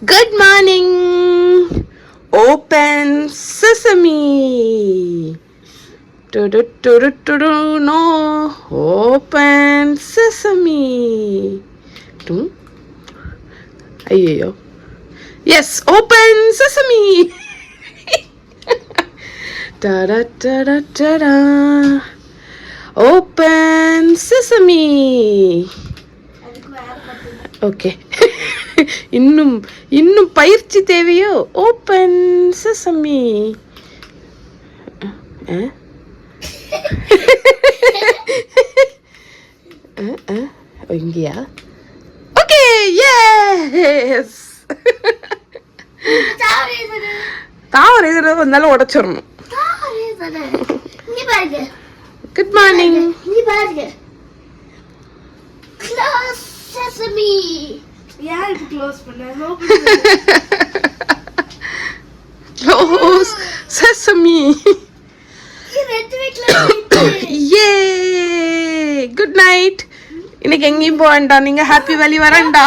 Good morning. Open sesame. No. Open sesame. Ayyo. Yes, open sesame. Da da da da da da. Open sesame. Okay. இன்னும் பயிற்சி தேவையோ? Open sesame. இங்கயா? Okay, yes. தாவர இதுல வந்தாலும் உடைச்சிடணும். Good morning. Sesame. Yeah, it's close பண்ண. Close sesame. Yay! Good night. இன்னைக்கு எங்கேயும் போக வேண்டாம், நீங்க ஹாப்பி வேலி வரண்டா.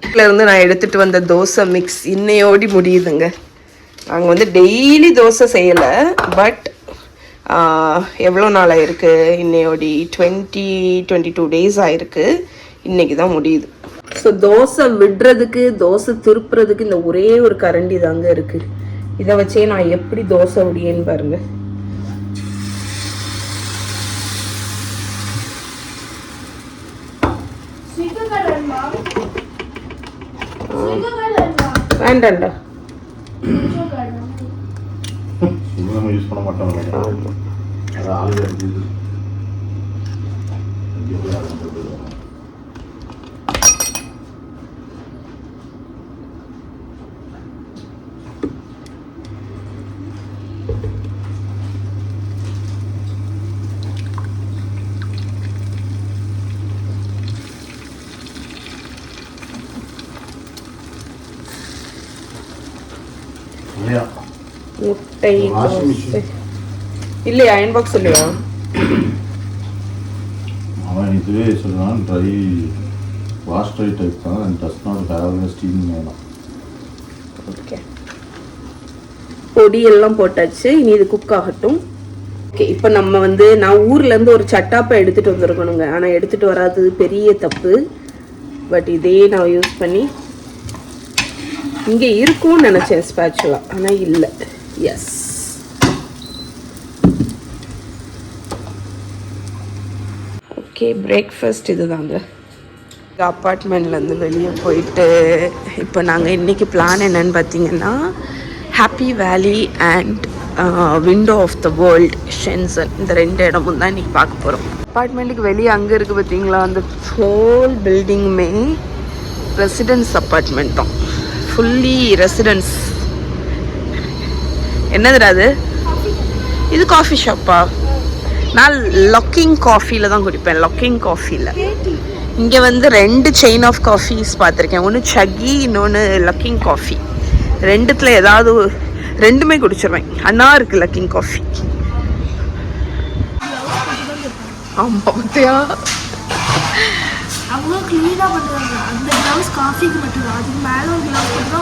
வீட்டில் இருந்து நான் எடுத்துட்டு வந்த தோசை மிக்ஸ் இன்னையோடி முடியுதுங்க. நாங்கள் வந்து டெய்லி தோசை செய்யலை, பட் எவ்வளோ நாள் ஆயிருக்கு இன்னையோடி 22 days ஆயிருக்கு. இன்னைக்கு தான் முடியுது. ஸோ தோசை விடுறதுக்கு, தோசை திருப்புறதுக்கு இந்த ஒரே ஒரு கரண்டி தாங்க இருக்கு. இதை வச்சே நான் எப்படி தோசை விடியேன்னு பாருங்க. வேண்டாண்டா, யூஸ் பண்ண மாட்டோம். முட்டை தோசை இல்லையா? அயன் பாக்ஸ் இல்லையா? அவன் இதுவே சொல்லுவான், ட்ரை வாஷ் ட்ரை டைப் தான், and does not have steam வேணும். ஓகே, பொடி எல்லாம் போட்டாச்சு. இனி இது குக் ஆகட்டும். ஓகே, இப்போ நம்ம வந்து நான் ஊர்லேருந்து ஒரு சட்டாப்பை எடுத்துகிட்டு வந்துருக்கணுங்க. ஆனால் எடுத்துகிட்டு வராது பெரிய தப்பு. பட் இதே நான் யூஸ் பண்ணி இங்கே இருக்கும்னு நினச்சேன் ஸ்பேச்சுலா, ஆனால் இல்லை. S, okay. பிரேக்ஃபாஸ்ட் இது தாங்க. அப்பார்ட்மெண்ட்லேருந்து வெளியே போயிட்டு இப்போ நாங்கள் இன்றைக்கி பிளான் என்னன்னு பார்த்தீங்கன்னா, happy valley and window of the world Shenzhen, இந்த 2 இடமும் தான் இன்றைக்கி பார்க்க போகிறோம். அப்பார்ட்மெண்ட்டுக்கு வெளியே அங்கே இருக்குது பார்த்தீங்களா, அந்த ஹோல் பில்டிங்குமே ரெசிடென்ஸ் அப்பார்ட்மெண்ட் தான், ஃபுல்லி ரெசிடென்ஸ். என்னதுடா அது? இது காஃபி ஷாப்பா? நான் லக்கிங் காஃபியில் தான் குடிப்பேன், லக்கிங் காஃபியில். இங்கே வந்து 2 செயின் ஆஃப் காஃபிஸ் பார்த்துருக்கேன். ஒன்று சக்கி, இன்னொன்று லக்கிங் காஃபி. 2த்துல ஏதாவது 2மே குடிச்சிருவேன். அண்ணா இருக்குது லக்கிங் காஃபி. ஆமாம், பார்த்தியா? அவங்க க்ளீனா பண்றாங்க. அந்த கிளவுஸ் காஃபிக்கு மட்டும் தான், அதுக்கு மேல ஒரு கிளவுஸ் போட்டா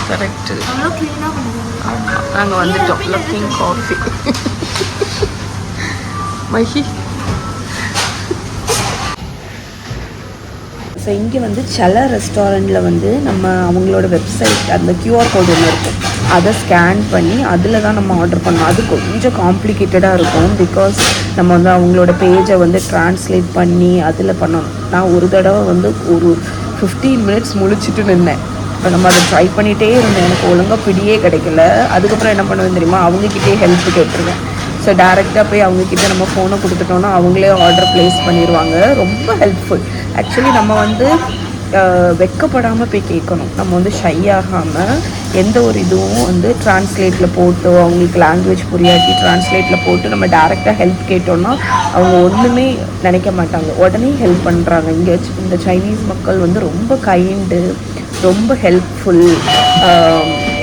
கரெக்ட். அவ்வளோ க்ளீனா பண்றாங்க. ஆமா, நாங்க வந்துட்டோம். Lacking coffee. மஹி. ஸோ இங்கே வந்து சில ரெஸ்டாரண்ட்டில் வந்து நம்ம அவங்களோட வெப்சைட், அந்த கியூஆர் கோடு ஒன்று இருக்கும், அதை ஸ்கேன் பண்ணி அதில் தான் நம்ம ஆர்டர் பண்ணோம். அது கொஞ்சம் காம்ப்ளிகேட்டடாக இருக்கும். பிகாஸ் நம்ம வந்து அவங்களோட பேஜை வந்து ட்ரான்ஸ்லேட் பண்ணி அதில் பண்ணணும். நான் ஒரு தடவை வந்து ஒரு 15 minutes முழிச்சிட்டு நின்னேன். இப்போ நம்ம அதை ட்ரை பண்ணிகிட்டே இருந்தேன். எனக்கு ஒழுங்காக பிடியே கிடைக்கல. அதுக்கப்புறம் என்ன பண்ணுவேன் தெரியுமா, அவங்கக்கிட்டே ஹெல்ப் கேட்டுருவேன். ஸோ டேரெக்டாக போய் அவங்கக்கிட்ட நம்ம ஃபோனை கொடுத்துட்டோன்னா அவங்களே ஆர்டர் ப்ளேஸ் பண்ணிடுவாங்க. ரொம்ப ஹெல்ப்ஃபுல். ஆக்சுவலி நம்ம வந்து வெக்கப்படாமல் போய் கேட்கணும். நம்ம வந்து ஷை ஆகாமல் எந்த ஒரு இதுவும் வந்து ட்ரான்ஸ்லேட்டில் போட்டு, அவங்களுக்கு லாங்குவேஜ் புரியாட்டி ட்ரான்ஸ்லேட்டில் போட்டு நம்ம டேரெக்டாக ஹெல்ப் கேட்டோன்னா அவங்க ஒன்றுமே நினைக்க மாட்டாங்க, உடனே ஹெல்ப் பண்ணுறாங்க. இங்கே இந்த சைனீஸ் மக்கள் வந்து ரொம்ப கைண்டு, ரொம்ப ஹெல்ப்ஃபுல்.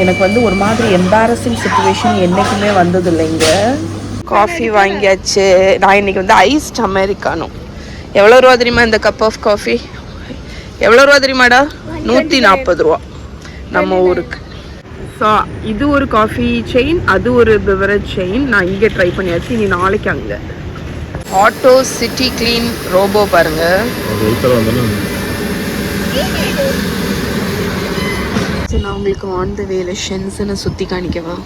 எனக்கு வந்து ஒரு மாதிரி எம்பாரசிங் சிச்சுவேஷன் என்றைக்குமே வந்ததில்லை. இங்கே காஃபி வாங்கியாச்சு. நான் இன்றைக்கி வந்து ஐஸ்ட் அமெரிக்கானோ. எவ்வளோ ரூபா தெரியுமா இந்த கப் ஆஃப் காஃபி? எவ்வளோ ரூபா தெரியுமாடா? 140 ரூபா நம்ம ஊருக்கு. ஸோ இது ஒரு காஃபி செயின், அது ஒரு பிவரேஜ் செயின். நான் இங்கே ட்ரை பண்ணியாச்சு. இனி நாளைக்கு அங்கே. ஆட்டோ சிட்டி கிளீன் ரோபோ பாருங்க. நான் உங்களுக்கு ஆன் த வேல ஷென்சனை சுற்றி காணிக்கவா?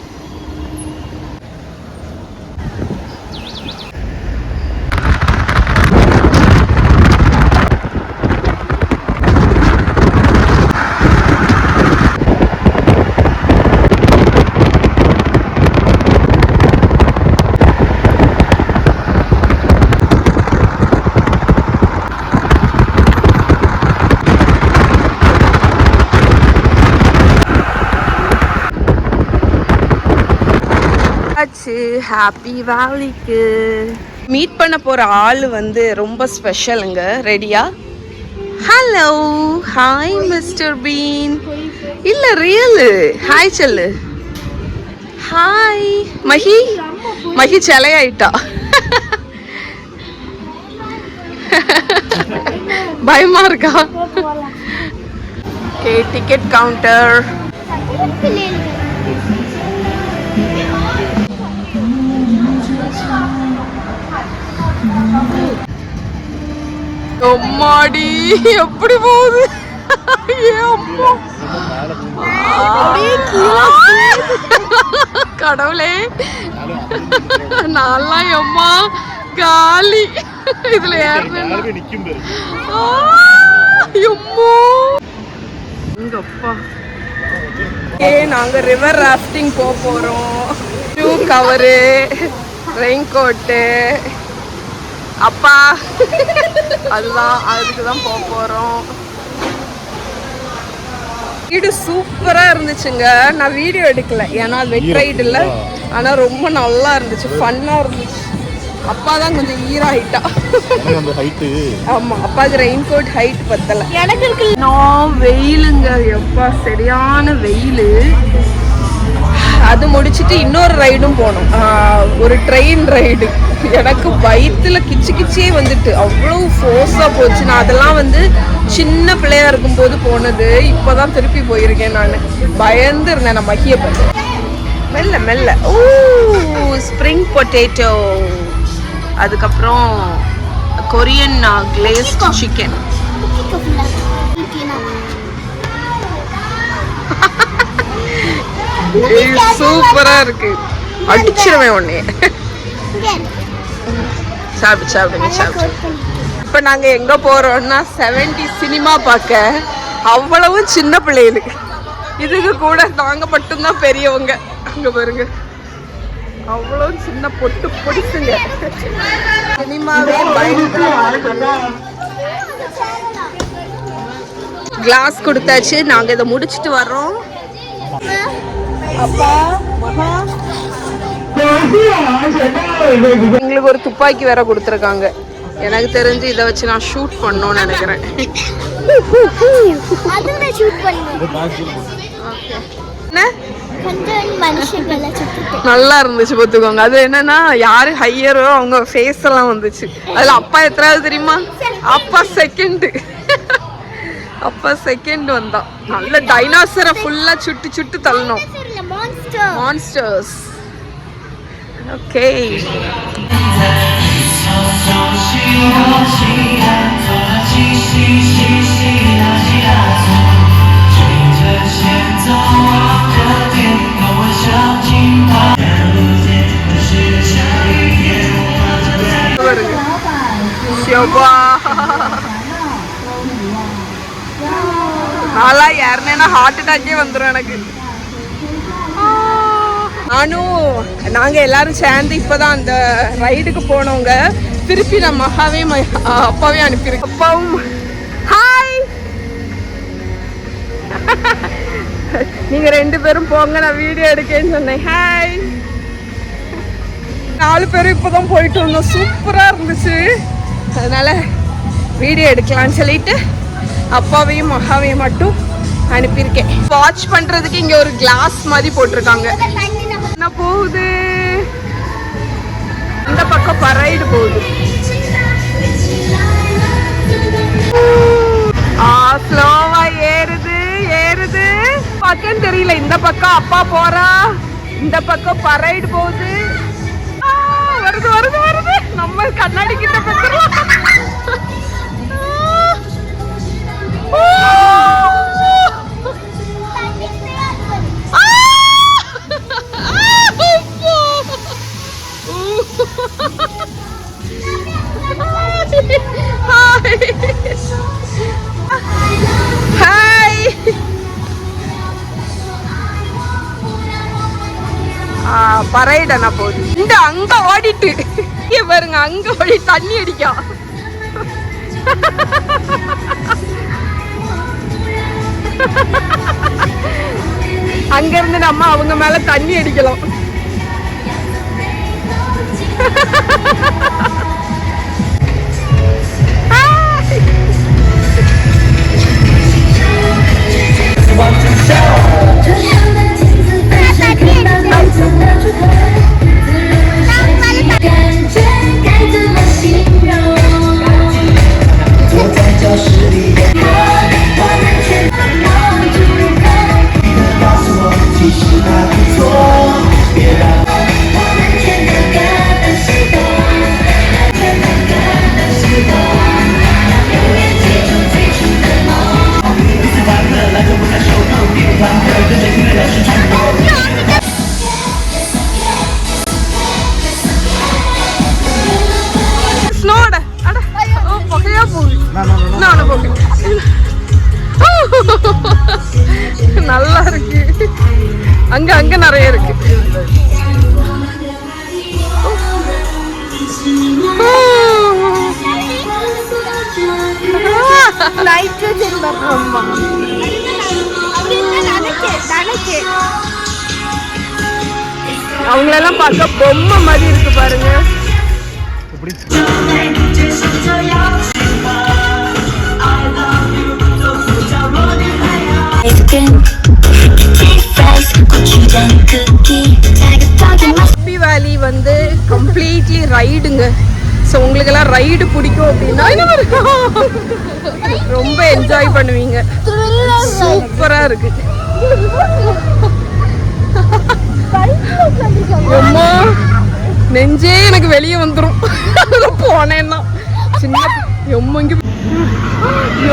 ஹாப்பி வேலிக்கு மீட் பண்ண போற ஆள் வந்து ரொம்ப ஸ்பெஷலுங்க. ரெடியா? Hello, hi mister Bean. இல்ல ரியல் ஹாய் சொல்லு. ஹாய் மஹி. மஹி செலையாயிட்டா. பயமா இருக்கா? Okay, ticket counter. அம்மாடி எப்படி போகுது! கடவுளே, நான்லாம் எம்மா காலி இதுல ஏறப்பா. நாங்க ரிவர் ராஃப்டிங் போறோம். ஷூ கவரு, ரெயின் கோட்டு, அப்பா அதுதான், அதுக்கு தான் போறோம். வீடு சூப்பரா இருந்துச்சுங்க. நான் வீடியோ எடுக்கல ஏன்னா வெட் ரைடு இல்லை. ஆனா ரொம்ப நல்லா இருந்துச்சு, ஃபன்னா இருந்துச்சு. அப்பா தான் கொஞ்சம் ஈராயிட்டா. ஆமா, அப்பாவுக்கு ரெயின் கோட் ஹைட் பத்தல. எனக்கு இருக்கு நான் வெயிலுங்க. எப்பா சரியான வெயில். அது முடிச்சுட்டு இன்னொரு ரைடும் போனோம், ஒரு ட்ரெயின் ரைடு. எனக்கு வயிற்றுல கிச்சு கிச்சே வந்துட்டு அவ்வளோ ஃபோர்ஸாக போச்சு. நான் அதெல்லாம் வந்து சின்ன பிள்ளையா இருக்கும்போது போனது. இப்போதான் திருப்பி போயிருக்கேன். நான் பயந்து இருந்தேன். நான் மகிய பார்த்தேன். மெல்ல மெல்ல. ஓ, ஸ்ப்ரிங் பொட்டேட்டோ, அதுக்கப்புறம் கொரியன் கிளேஸ்ட் சிக்கன். சூப்பரா இருக்கு. அடிச்சிருவேன் உடனே. சாப்பிடு சாப்பிடுங்க சாப்பிடு. இப்ப நாங்க எங்க போறோம்னா 70 சினிமா பார்க்க. அவ்வளவும் சின்ன பிள்ளைகளுக்கு. இதுக்கு கூட நாங்க மட்டும்தான் பெரியவங்க. அங்க பாருங்க, அவ்வளவு சின்ன பொட்டு பொடிசுங்க. சினிமாவே கிளாஸ் கொடுத்தாச்சு. நாங்க இதை முடிச்சிட்டு வர்றோம். அப்பா மகா எங்களுக்கு ஒரு துப்பாக்கி வேற கொடுத்துருக்காங்க. எனக்கு தெரிஞ்சு இதை வச்சு நான் ஷூட் பண்ணணும்னு நினைக்கிறேன். நல்லா இருந்துச்சு பார்த்துக்கோங்க. அது என்னன்னா யாரு ஹையரோ அவங்க ஃபேஸ் எல்லாம் வந்துச்சு. அதுல அப்பா எத்தனாவது தெரியுமா? அப்பா செகண்ட். அப்பா செகண்ட் வந்தான். நல்ல டைனோசரை ஃபுல்லா சுட்டு சுட்டு தள்ளணும். மான்ஸ்டர்ஸ். ஓகே, நாளா யாருன்னா ஹார்ட் அட்டாக்கே வந்துடும் எனக்கு. நாங்க எல்லாரும் சேர்ந்து இப்பதான் அந்த ரைடுக்கு போனவங்க. திருப்பி நான் மகாவே அப்பாவே அனுப்பியிருக்கேன். அப்பாவும் ஹாய். நீங்க 2 பேரும் போங்க, நான் வீடியோ எடுக்கேன்னு சொன்னேன். ஹாய். 4 பேரும் இப்பதான் போயிட்டு வந்தோம். சூப்பரா இருந்துச்சு. அதனால வீடியோ எடுக்கலாம்னு சொல்லிட்டு அப்பாவையும் மகாவையும் மட்டும் அனுப்பியிருக்கேன். வாட்ச் பண்றதுக்கு இங்க ஒரு கிளாஸ் மாதிரி போட்டிருக்காங்க. என்ன போகுது? இந்த பக்கம் பரைடு போகுது. இந்த பக்கம் அப்பா போறா, இந்த பக்கம் பரைடு போகுது. வருது வருது வருது. நம்ம கண்ணாடி கிட்ட பத்திரலாம். பரைடனா போகுது. இந்த அங்க ஓடிட்டு பாருங்க, அங்க ஓடி தண்ணி அடிக்கும். அங்க இருந்து நம்ம அவங்க மேல தண்ணி அடிக்கலாம். நல்லா இருக்கு. அங்க அங்க நிறைய இருக்கு. அவங்களெல்லாம் பார்க்க பொம்மை மாதிரி இருக்கு பாருங்க. ஹாப்பி வேலி வந்து கம்ப்ளீட்லி ரைடுங்க. ஸோ உங்களுக்கெல்லாம் ரைடு பிடிக்கும் அப்படின்னா ரொம்ப என்ஜாய் பண்ணுவீங்க. சூப்பரா இருக்கு. அம்மா நெஞ்சே எனக்கு வெளியே வந்துடும் அதுல போனேன்னா. சின்ன எம்மா இங்க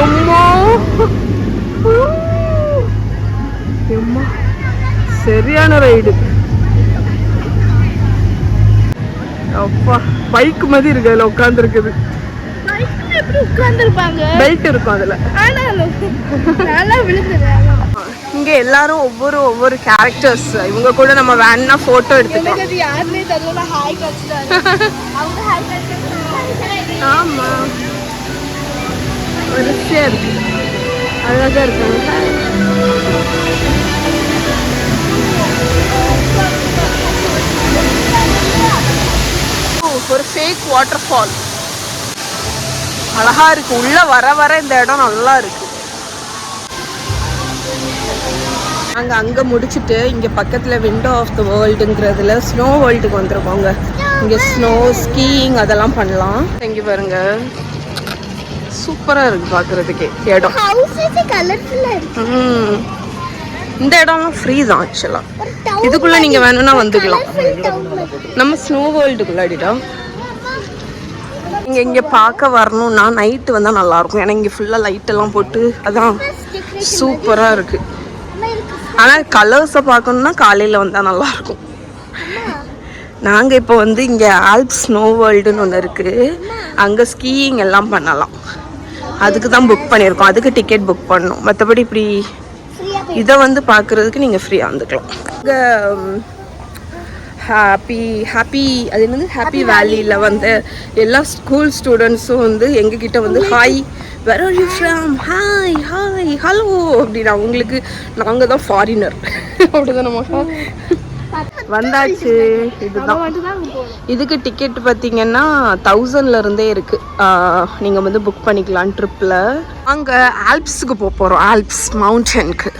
எம்மா எம்மா சரியான ரைடு. அப்பா பைக் மாதிரி இருக்கு. அதுல உட்கார்ந்து இருக்குது. பெல்ட் இருக்கும் அதுல. இங்க எல்லாரும் ஒவ்வொரு கேரக்டர்ஸ். இவங்க கூட நம்ம வேணா போட்டோ எடுத்துக்கலாம். ஆமா வரிசையா இருக்கு. அழகா இருக்காங்க. ஒரு ஃபேக் வாட்டர் ஃபால் அழகா இருக்கு. உள்ள வர வர இந்த இடம் நல்லா இருக்கு. அங்க முடிச்சுட்டு இங்க பக்கத்துல விண்டோ ஆஃப் த வேர்ல்டுங்கிறதுல ஸ்னோ வேர்ல்டுக்கு வந்துருக்கோங்க. இங்க ஸ்னோ ஸ்கீயிங் அதெல்லாம் பண்ணலாம். இங்க பாருங்க சூப்பரா இருக்கு பாக்குறதுக்கே இடம். இந்த இடம்லாம் ஃப்ரீ தான் ஆக்சுவலா. இதுக்குள்ள நீங்க வேணும்னா வந்துக்கலாம். நம்ம ஸ்னோ வேர்ல்டுக்குள்ளாடிட்டோம். இங்க பார்க்க வரணும்னா நைட்டு வந்தா நல்லா இருக்கும். ஏன்னா இங்க ஃபுல்லா லைட் எல்லாம் போட்டு அதான் சூப்பரா இருக்கு. ஆனா கலர்ஸை பார்க்கணும்னா காலையில வந்தா நல்லா இருக்கும். நாங்க இப்போ வந்து இங்க ஆல்ப்ஸ் ஸ்னோ வேர்ல்டுன்னு ஒன்று இருக்கு. அங்க ஸ்கீயிங் எல்லாம் பண்ணலாம். அதுக்கு தான் புக் பண்ணியிருக்கோம். அதுக்கு டிக்கெட் புக் பண்ணணும். மற்றபடி இப்படி இதை வந்து பார்க்குறதுக்கு நீங்கள் ஃப்ரீயாக வந்துக்கலாம். இங்கே ஹாப்பி அது என்னது ஹாப்பி வேலியில் வந்து எல்லா ஸ்கூல் ஸ்டூடெண்ட்ஸும் வந்து எங்ககிட்ட வந்து hi where are you from, hi hi hello அப்படின்னு. அவங்களுக்கு நாங்கள் தான் ஃபாரினர் அப்படிதான். நம்ம வந்தாச்சு. இதுதான். இதுக்கு டிக்கெட் பார்த்தீங்கன்னா 1000ல இருந்தே இருக்கு. நீங்கள் வந்து புக் பண்ணிக்கலாம் ட்ரிப்பில். அங்கே ஆல்ப்ஸுக்கு போகிறோம். ஆல்ப்ஸ் மவுண்டனுக்கு.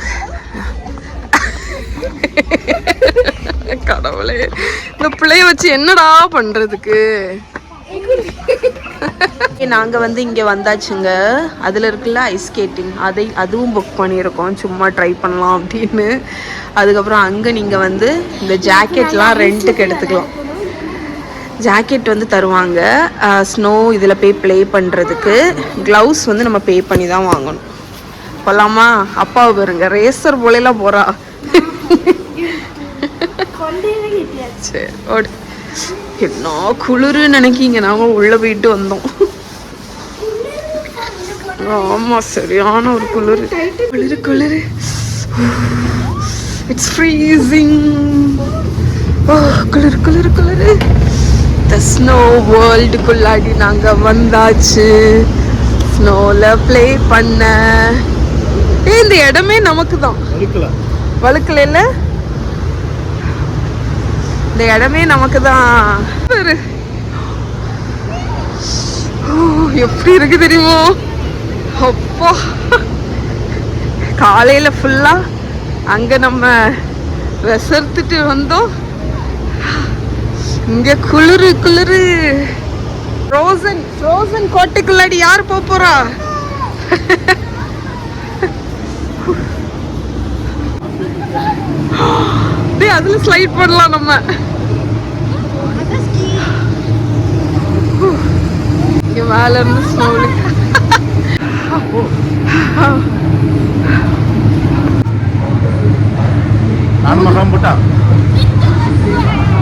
கடவுளே இந்த பிள்ளைய வச்சு என்னடா பண்றதுக்கு. நாங்கள் வந்து இங்கே வந்தாச்சுங்க. அதில் இருக்குல்ல ஐஸ் ஸ்கேட்டிங், அதுவும் புக் பண்ணியிருக்கோம் சும்மா ட்ரை பண்ணலாம் அப்படின்னு. அதுக்கப்புறம் அங்கே நீங்கள் வந்து இந்த ஜாக்கெட்லாம் ரெண்ட்டுக்கு எடுத்துக்கலாம். ஜாக்கெட் வந்து தருவாங்க, ஸ்னோ இதில் போய் ப்ளே பண்ணுறதுக்கு. க்ளவுஸ் வந்து நம்ம பே பண்ணி தான் வாங்கணும். போகலாமா? அப்பாவை பாருங்க, ரேசர் போலாம் போகிறா. சரி ஓடு. என்ன குளிருன்னு நினைக்கிங்க, நாங்கள் உள்ளே போயிட்டு வந்தோம். ஆமாம், சரியான ஒரு குளிர். குளிர் இட்ஸ் ஃப்ரீசிங். ஓ குளிர். த ஸ்னோ வேர்ல்டுக்குள்ளாடி நாங்கள் வந்தாச்சு. ஸ்னோவில் ப்ளே பண்ண. இந்த இடமே நமக்கு தான். வழுக்கல இல்லை, இந்த இடமே நமக்கு தான். எப்படி இருக்கு தெரியுமோ? அப்பா, காலையில் ஃபுல்லாக அங்கே நம்ம விசர்த்துட்டு வந்தோம். இங்கே குளிரு. ஃப்ரோசன் கோட்டைக்குள்ளாடி யார் போறா? அதுல ஸ்லைட் பண்ணலாம் நம்ம. இங்க மேல இருந்து ஸ்னோல நான் மகம் போட்டா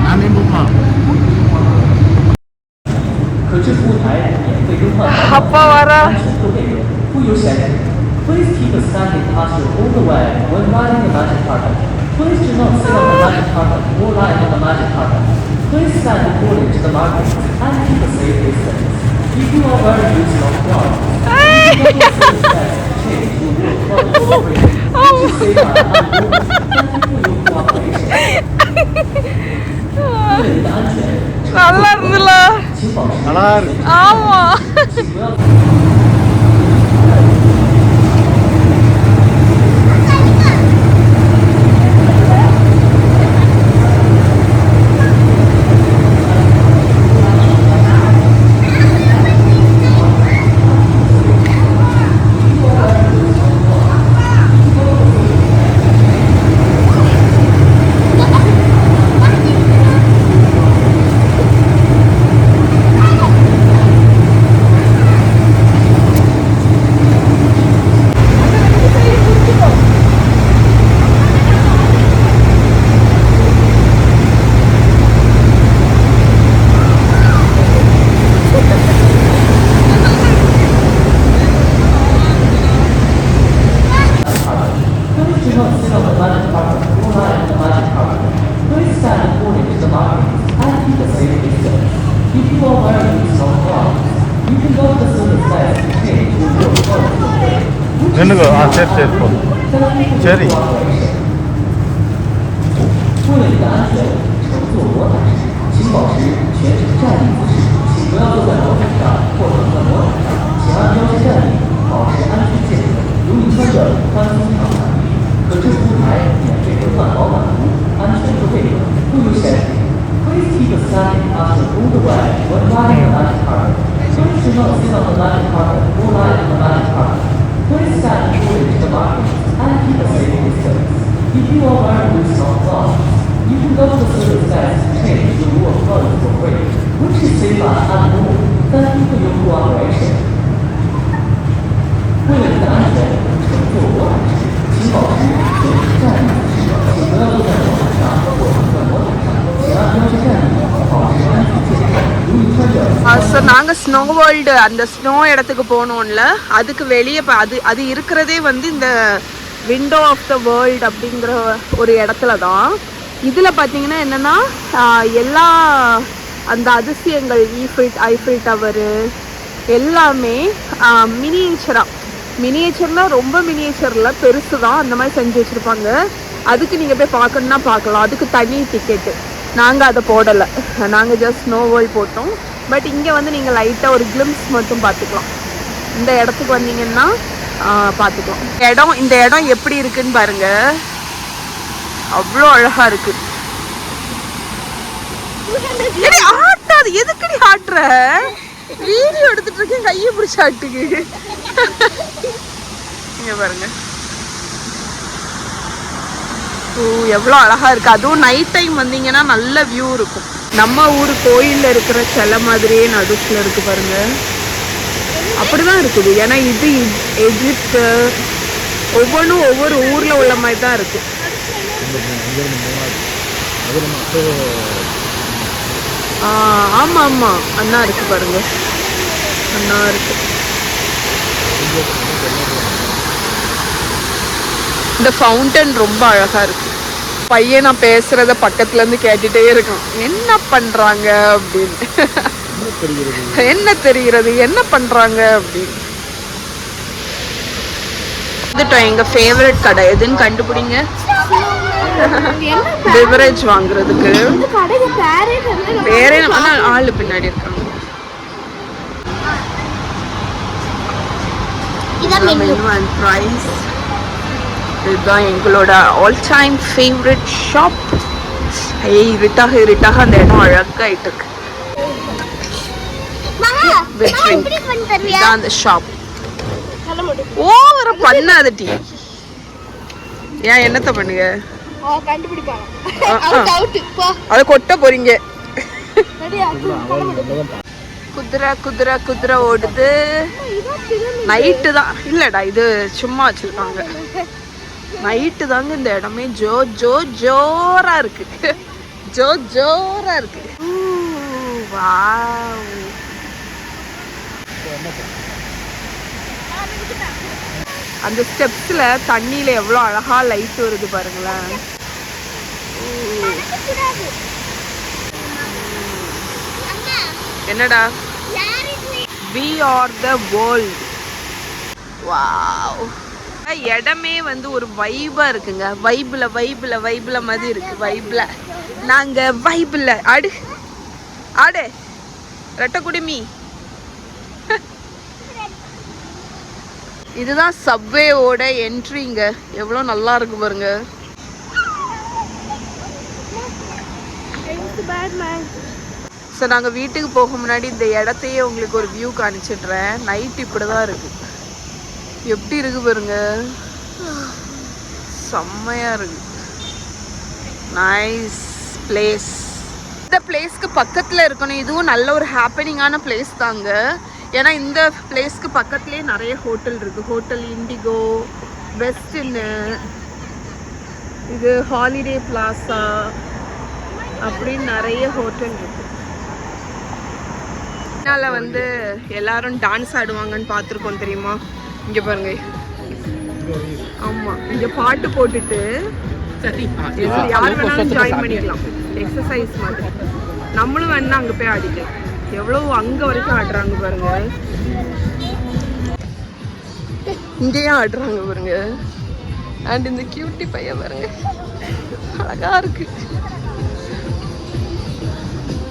நான் போமா. அப்பா வரா. Please keep a standing posture all the way when riding the magic carpet. Please do not sit on the magic carpet or lie on the magic carpet. Please stand according to the markings and keep a safe distance. If you are wearing loose long clothes, you can change your clothes appropriately. Which is safer and more. Thank you for your cooperation. நல்லா இருந்துல. ஆமா. நின்னுக்கோ. சரி போ. சரி. 为了你的安全，乘坐魔毯时，请保持全程站立姿势，请不要坐在魔毯上或者在魔毯上，请按标志站立，保持安全健康。如你穿着宽松长毯衣，可这出台免费更换保暖服，安全做备用。不由safety. Please keep a standing posture all the way when riding the magic carpet. Please do not sit on the magic carpet or lie on the magic carpet. Please stand according to the markings and keep a safe distance. If you are wearing loose long clothes, you can go to the service desk to change your war clothes for free, which is safer and more. Thank you for your cooperation. 为了你的安全，乘坐魔毯时，请保持全程站立姿势，请不要坐在魔毯上或者在魔毯上，请按标志站立，保持安全健康。如你穿着 so நாங்கள் snow world அந்த snow இடத்துக்கு போனோம்ல, அதுக்கு வெளியே அது இருக்கிறதே வந்து இந்த window of the world அப்படிங்கிற ஒரு இடத்துல தான். இதில் பார்த்தீங்கன்னா என்னென்னா எல்லா அந்த அதிசயங்கள் ஐஃபில் டவரு எல்லாமே மினியேச்சர்னால் ரொம்ப மினியேச்சரில் பெருசு தான், அந்த மாதிரி செஞ்சு வச்சுருப்பாங்க. அதுக்கு நீங்கள் போய் பார்க்கணுன்னா பார்க்கலாம். அதுக்கு தனி டிக்கெட்டு. நாங்கள் அதை போடலை, நாங்கள் ஜஸ்ட் ஸ்னோ வேர்ல்டு போட்டோம். பட் இங்கே வந்து நீங்கள் லைட்டாக ஒரு கிளிம்ஸ் மட்டும் பார்த்துக்கலாம். இந்த இடத்துக்கு வந்தீங்கன்னா பார்த்துக்கலாம். இந்த இடம் எப்படி இருக்குன்னு பாருங்க, அவ்வளோ அழகா இருக்கு. ஆட்டாது, எதுக்குடி ஆட்டுற? வீடியோ எடுத்துட்டு இருக்கேன், கையை பிடிச்சாட்டுக்கு. இங்க பாருங்க, ஓ எவ்வளோ அழகா இருக்கு. அதுவும் நைட் டைம் வந்தீங்கன்னா நல்ல வியூ இருக்கும். நம்ம ஊர் கோயில்ல இருக்கிற சிலை மாதிரியே நடுப்புல இருக்கு பாருங்க. அப்படிதான் இருக்குது. ஏன்னா இது எகிப்து, ஒவ்வொன்றும் ஒவ்வொரு ஊர்ல உள்ள மாதிரி தான் இருக்கு. ஆமா ஆமா, அண்ணா இருக்கு பாருங்க, அண்ணா இருக்கு. இந்த ஃபவுண்டன் ரொம்ப அழகா இருக்கு. பையன் நான் பேசுறத பக்கத்துல இருந்து கேட்டுட்டே இருக்கான், என்ன பண்றாங்க அப்படின்னு. என்ன தெரிகிறது, என்ன பண்றாங்க அப்படின்னு. எங்க ஃபேவரட் கடை எதுன்னு கண்டுபிடிங்க. பெவரேஜ் வாங்குறதுக்கு பேரே ஆளு பின்னாடி இருக்காங்க. இதுதான் எங்களோட ஆல் டைம் ஃபேவரட் ஷாப். இருட்டாக இருட்டாக அந்த இடம் அழகாயிட்டு இருக்கு. அந்த ஷாப் ஓவர பண்ணாத டீ. ஏன் என்னத்த பண்ணுங்க, அத கொட்ட போறீங்க. குதிரை குதிரை குதிரை ஓடுது. நைட்டு தான் இல்லடா, இது சும்மா வச்சிருக்காங்க. நைட்டு தாங்க இந்த இடமே ஜோரா இருக்கு. ஜோரா இருக்கு. வாவ், அந்த ஸ்டெப்ஸ்ல தண்ணியில எவ்வளவு அழகா லைட் வருது பாருங்களேன். என்னடா, we are the world. Wow, இடமே வந்து ஒரு வைபா இருக்குங்க. வைபிள மாதிரி இருக்கு. வைபிள நாங்க வைபிள ஆடு ஆடு ரெட்ட குடுமி. இதுதான் சப்வேவோட என்ட்ரிங்க. எவ்வளோ நல்லா இருக்கு பாருங்க. ஸோ நாங்கள் வீட்டுக்கு போக முன்னாடி இந்த இடத்தையே உங்களுக்கு ஒரு வியூ காணிச்சிடுறேன். நைட் இப்படி தான் இருக்கு. எப்படி இருக்கு பாருங்க, செம்மையா இருக்கு. Nice place. இந்த பிளேஸ்க்கு பக்கத்தில் இருக்கணும். இதுவும் நல்ல ஒரு ஹாப்பனிங்கான பிளேஸ் தாங்க. ஏன்னா இந்த பிளேஸ்க்கு பக்கத்துலேயே நிறைய ஹோட்டல் இருக்கு. ஹோட்டல் இண்டிகோ, வெஸ்டின்னு, இது ஹாலிடே பிளாசா அப்படின்னு நிறைய ஹோட்டல் இருக்கு. இதனால வந்து எல்லாரும் டான்ஸ் ஆடுவாங்கன்னு பார்த்துருக்கோம் தெரியுமா. இங்க பாருங்க, ஆமா இங்க பாட்டு போட்டுட்டு யார் வேணாலும் ஜாயின் பண்ணிக்கலாம். எக்ஸசைஸ் மாதிரி நம்மளும் வேணா அங்க போய் ஆடிக்கலாம். எவ்வளவு அங்க வரைக்கும் ஆடுறாங்க பாருங்க. இங்கேயே ஆடுறாங்க பாருங்க. அண்ட் இந்த கியூட்டி பையன் பாருங்க, அழகா இருக்கு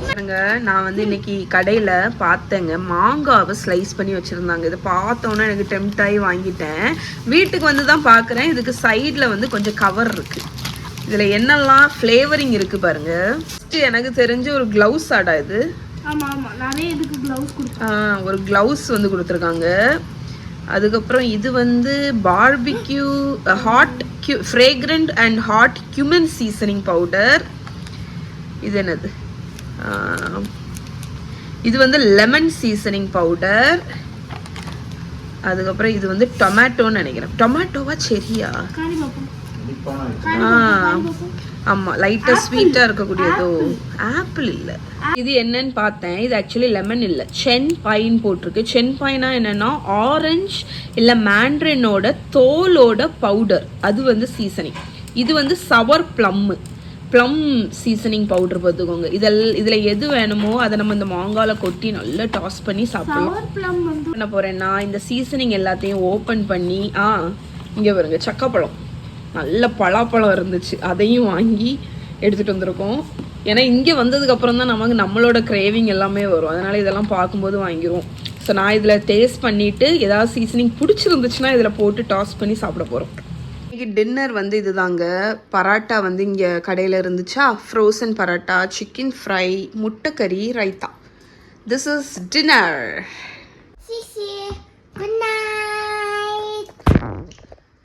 பாருங்க. நான் வந்து இன்னைக்கு கடையில பார்த்தேங்க, மாங்காவை ஸ்லைஸ் பண்ணி வச்சிருந்தாங்க. இதை பார்த்தோன்னே எனக்கு டெம்ட் ஆகி வாங்கிட்டேன். வீட்டுக்கு வந்து தான் பார்க்குறேன். இதுக்கு சைடில் வந்து கொஞ்சம் கவர் இருக்கு. இதில் என்னெல்லாம் ஃப்ளேவரிங் இருக்கு பாருங்க. எனக்கு தெரிஞ்ச ஒரு க்ளவுஸ் ஆடா இது. ஒரு க்ளவுஸ் வந்து கொடுத்துருக்காங்க. அதுக்கப்புறம் இது வந்து barbecue hot fragrant and hot cumin seasoning powder. இது என்னது, இது வந்து லெமன் சீசனிங் பவுடர். அதுக்கப்புறம் இது வந்து டொமேட்டோன்னு நினைக்கிறேன். டொமேட்டோவா செரியா? ஆமா, லைட்டா ஸ்வீட்டா இருக்கக்கூடியதோ. ஆப்பிள் இல்ல. இது என்னன்னு பார்த்தேன். இது ஆக்சுவலி லெமன் இல்ல, சென் பைன் போட்டிருக்கு. சென் பைனா என்னன்னா ஆரஞ்சு இல்ல மேண்ட்ரினோட தோலோட பவுடர். அது வந்து சீசனிங். இது வந்து சவர் ப்ளம் சீசனிங் பவுடர் பார்த்துக்கோங்க. இதில் எது வேணுமோ அதை நம்ம இந்த மாங்காயில் கொட்டி நல்லா டாஸ் பண்ணி சாப்பிடலாம். என்ன போகிறேன்னா இந்த சீசனிங் எல்லாத்தையும் ஓப்பன் பண்ணி இங்கே பாருங்க, சக்கப்பழம் நல்ல பலாப்பழம் இருந்துச்சு. அதையும் வாங்கி எடுத்துகிட்டு வந்திருக்கோம். ஏன்னா இங்கே வந்ததுக்கப்புறம் தான் நமக்கு நம்மளோட கிரேவிங் எல்லாமே வரும். அதனால் இதெல்லாம் பார்க்கும்போது வாங்கிடுவோம். ஸோ நான் இதில் டேஸ்ட் பண்ணிவிட்டு ஏதாவது சீசனிங் பிடிச்சிருந்துச்சுன்னா இதில் போட்டு டாஸ் பண்ணி சாப்பிட போகிறோம். இன்றைக்கி டின்னர் வந்து இது தாங்க. பராட்டா வந்து இங்கே கடையில் இருந்துச்சா, ஃப்ரோசன் பராட்டா, சிக்கன் ஃப்ரை, முட்டைக்கறி, raita. This is dinner. Good night.